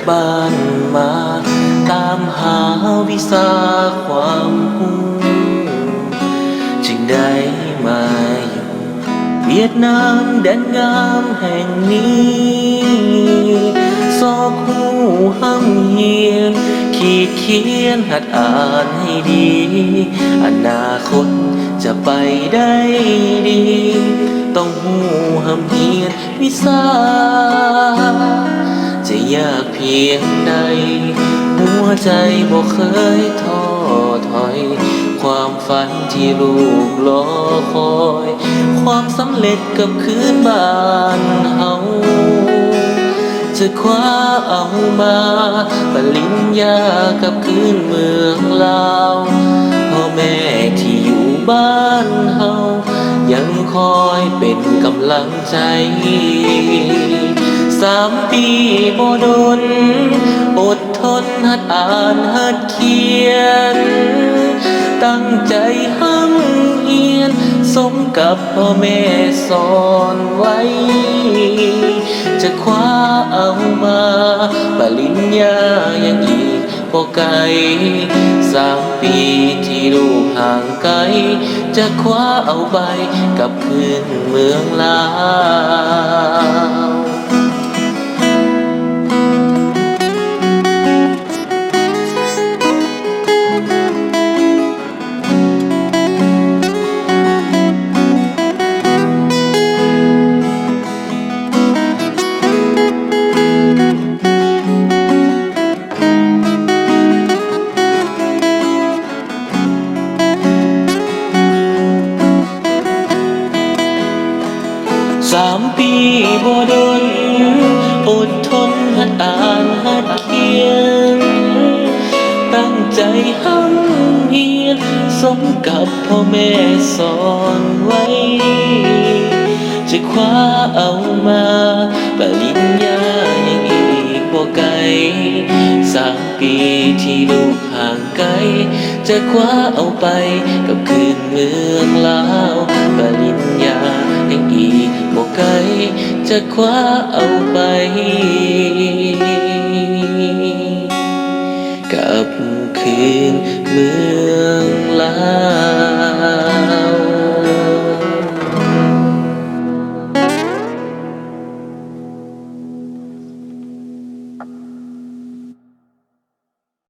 บ้านมาตามหาวิสาความรู้จึงได้มาอยู่เวียดนามแดนงามแห่งนี้ซอกหูห้ำเฮียนขีดเขียนหัดอ่านให้ดีอนาคตจะไปได้ดีต้องหูห้ำเฮียนวิสาจะยากเพียงใดหัวใจบ่เคยท้อถอยความฝันที่ลูกรอคอยความสำเร็จกับคืนบ้านเฮาจะคว้าเอามาปริญญากับคืนเมืองลาวพ่อแม่ที่อยู่บ้านเฮายังคอยเป็นกำลังใจ3 ปีบ่ดนอดทนหัดอ่านหัดเขียนตั้งใจห้ำเฮียนสมกับพ่อแม่สอนไว้จะคว้าเอามาปริญญายังอีกบ่ไกล3 ปีที่ลูกห่างไกลจะคว้าเอาไปกับคืนเมืองลาว3 ปีบ่ดนอดทนหัดอ่านหัดเขียนตั้งใจห้ำเฮียนสมกับพ่อแม่สอนไว้จะคว้าเอามาปริญญายังอีกบ่ไกล3 ปีที่ลูกห่างไกลจะคว้าเอาไปกับคืนเมืองลาวปริญญายังอีกบ่ไกลจะคว้าเอาไปกับคืนเมืองลาว